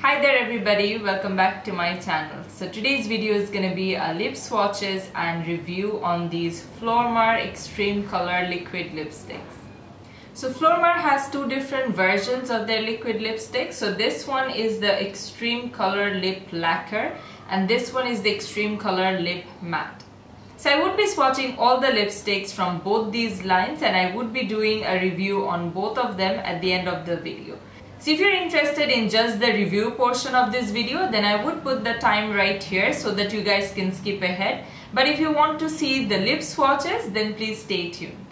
Hi there everybody, welcome back to my channel. So today's video is going to be a lip swatches and review on these Flormar Extreme Color Liquid Lipsticks. So Flormar has two different versions of their liquid lipstick. So this one is the Extreme Color Lip Lacquer and this one is the Extreme Color Lip Matte. So I would be swatching all the lipsticks from both these lines and I would be doing a review on both of them at the end of the video. So if you're interested in just the review portion of this video, then I would put the time right here so that you guys can skip ahead. But if you want to see the lip swatches, then please stay tuned.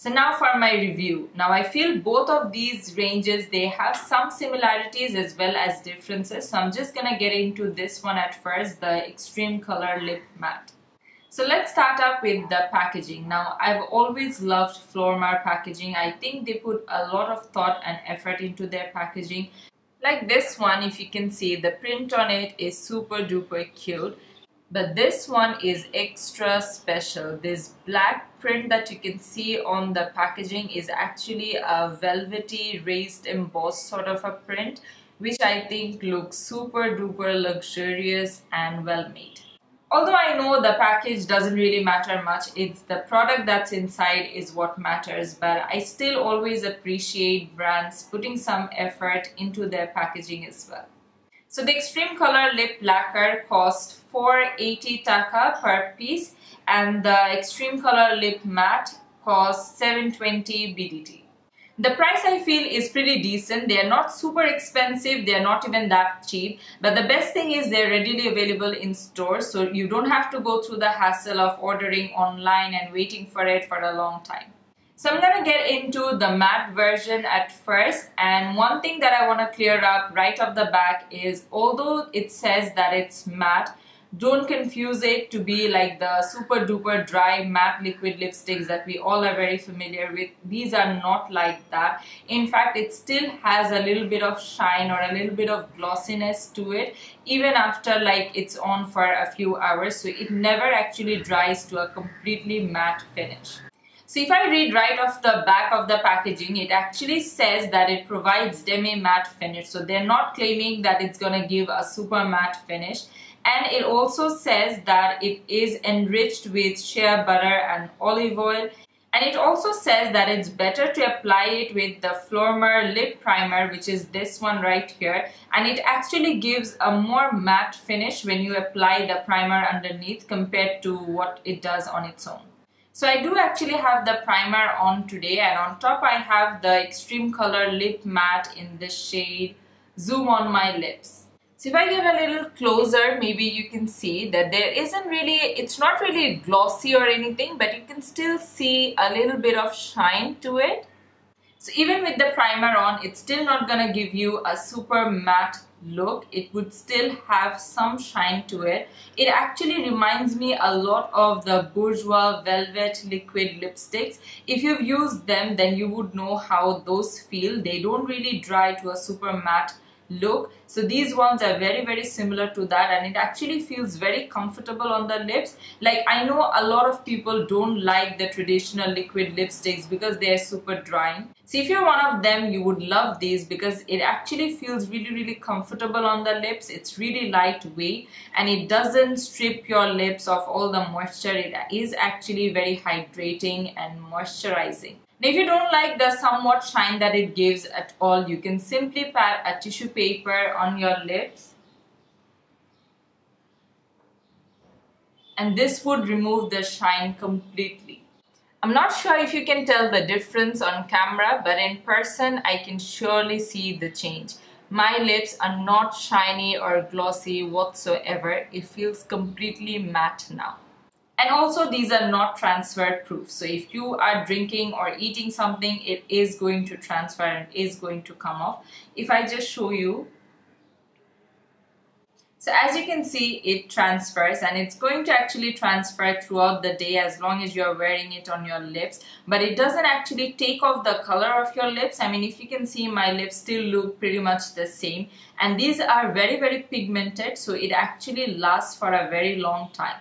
So now for my review. Now I feel both of these ranges, they have some similarities as well as differences. So I'm just gonna get into this one at first, the Extreme Color Lip Matte. So let's start up with the packaging. Now I've always loved Flormar packaging. I think they put a lot of thought and effort into their packaging. Like this one, if you can see, the print on it is super duper cute. But this one is extra special. This black print that you can see on the packaging is actually a velvety raised embossed sort of a print, which I think looks super duper luxurious and well made. Although I know the package doesn't really matter much, it's the product that's inside is what matters, but I still always appreciate brands putting some effort into their packaging as well. So the Extreme Color Lip Lacquer cost 480 taka per piece and the Extreme Color Lip Matte cost 720 BDT. The price I feel is pretty decent. They are not super expensive, they are not even that cheap, but the best thing is they're readily available in stores, so you don't have to go through the hassle of ordering online and waiting for it for a long time. So I'm gonna get into the matte version at first, and one thing that I want to clear up right off the back is although it says that it's matte, don't confuse it to be like the super duper dry matte liquid lipsticks that we all are very familiar with. These are not like that. In fact, it still has a little bit of shine or a little bit of glossiness to it even after like it's on for a few hours, so it never actually dries to a completely matte finish. So if I read right off the back of the packaging, it actually says that it provides demi-matte finish. So they're not claiming that it's gonna give a super matte finish. And it also says that it is enriched with shea butter and olive oil. And it also says that it's better to apply it with the Flormar lip primer, which is this one right here. And it actually gives a more matte finish when you apply the primer underneath compared to what it does on its own. So I do actually have the primer on today, and on top I have the Extreme Color Lip Matte in the shade Zoom on My Lips. So if I get a little closer, maybe you can see that there isn't really, it's not really glossy or anything, but you can still see a little bit of shine to it. So even with the primer on, it's still not gonna give you a super matte look. It would still have some shine to it. It actually reminds me a lot of the Bourjois Velvet liquid lipsticks. If you've used them, then you would know how those feel. They don't really dry to a super matte look. So these ones are very similar to that, and it actually feels very comfortable on the lips. Like, I know a lot of people don't like the traditional liquid lipsticks because they are super drying. So if you're one of them, you would love these because it actually feels really comfortable on the lips. It's really lightweight and it doesn't strip your lips of all the moisture. It is actually very hydrating and moisturizing. Now, if you don't like the somewhat shine that it gives at all, you can simply pat a tissue paper on your lips, and this would remove the shine completely. I'm not sure if you can tell the difference on camera, but in person I can surely see the change. My lips are not shiny or glossy whatsoever. It feels completely matte now. And also, these are not transfer proof. So if you are drinking or eating something, it is going to transfer and is going to come off. If I just show you. So as you can see, it transfers, and it's going to actually transfer throughout the day as long as you're wearing it on your lips. But it doesn't actually take off the color of your lips. I mean, if you can see, my lips still look pretty much the same. And these are very pigmented, so it actually lasts for a very long time.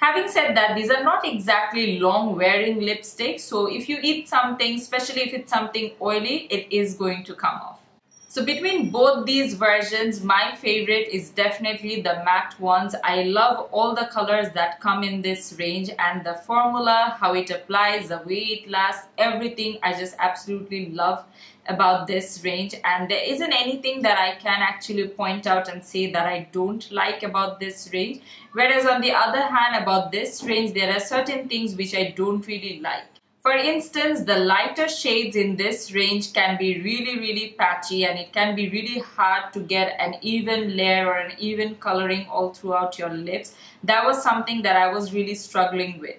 Having said that, these are not exactly long wearing lipsticks, so if you eat something, especially if it's something oily, it is going to come off. So between both these versions, my favorite is definitely the matte ones. I love all the colors that come in this range, and the formula, how it applies, the way it lasts, everything I just absolutely love about this range. And there isn't anything that I can actually point out and say that I don't like about this range. Whereas on the other hand, about this range, there are certain things which I don't really like. For instance, the lighter shades in this range can be really patchy, and it can be really hard to get an even layer or an even coloring all throughout your lips. That was something that I was really struggling with.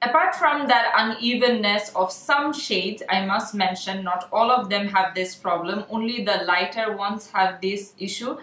Apart from that unevenness of some shades, I must mention not all of them have this problem. Only the lighter ones have this issue.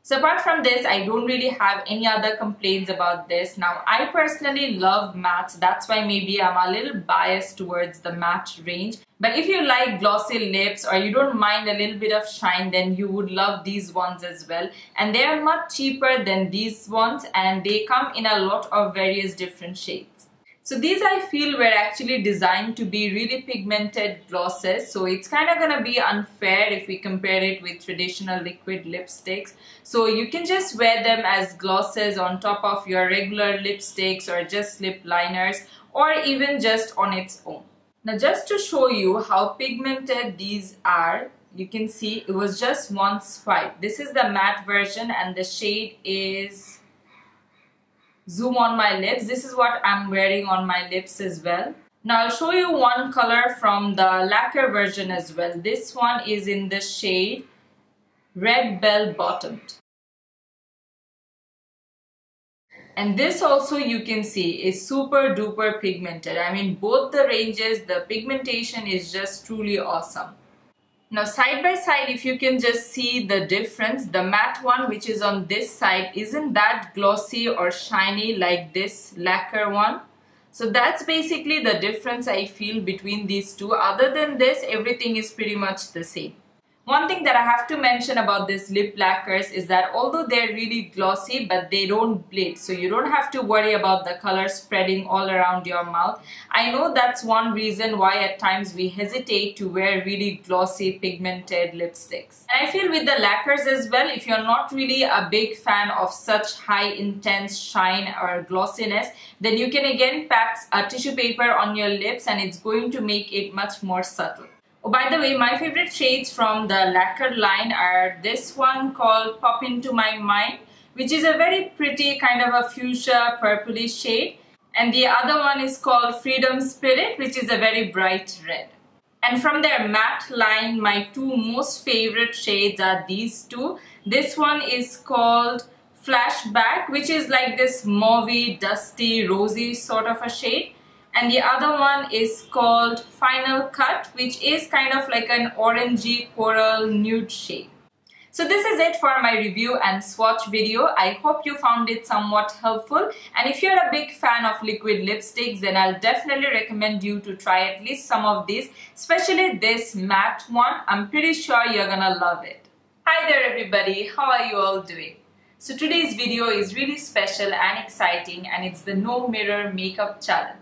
So apart from this, I don't really have any other complaints about this. Now, I personally love mattes. That's why maybe I'm a little biased towards the matte range. But if you like glossy lips or you don't mind a little bit of shine, then you would love these ones as well. And they are much cheaper than these ones, and they come in a lot of various different shades. So these I feel were actually designed to be really pigmented glosses. So it's kind of gonna be unfair if we compare it with traditional liquid lipsticks. So you can just wear them as glosses on top of your regular lipsticks or just lip liners, or even just on its own. Now just to show you how pigmented these are, you can see it was just one swipe. This is the matte version and the shade is Zoom on my lips. This is what I'm wearing on my lips as well. Now I'll show you one color from the lacquer version as well. This one is in the shade Red Bell Bottomed. And this also you can see is super duper pigmented. I mean, both the ranges, the pigmentation is just truly awesome. Now side by side, if you can just see the difference, the matte one which is on this side isn't that glossy or shiny like this lacquer one. So that's basically the difference I feel between these two. Other than this, everything is pretty much the same. One thing that I have to mention about this lip lacquers is that although they're really glossy, but they don't bleed, so you don't have to worry about the color spreading all around your mouth. I know that's one reason why at times we hesitate to wear really glossy pigmented lipsticks. And I feel with the lacquers as well, if you're not really a big fan of such high intense shine or glossiness, then you can again pack a tissue paper on your lips and it's going to make it much more subtle. Oh, by the way, my favorite shades from the lacquer line are this one called Pop Into My Mind, which is a very pretty kind of a fuchsia purplish shade, and the other one is called Freedom Spirit, which is a very bright red. And from their matte line, my two most favorite shades are these two. This one is called Flashback, which is like this mauvey, dusty, rosy sort of a shade. And the other one is called Final Cut, which is kind of like an orangey coral nude shade. So this is it for my review and swatch video. I hope you found it somewhat helpful. And if you're a big fan of liquid lipsticks, then I'll definitely recommend you to try at least some of these, especially this matte one. I'm pretty sure you're gonna love it. Hi there everybody, how are you all doing? So today's video is really special and exciting, and it's the No Mirror Makeup Challenge.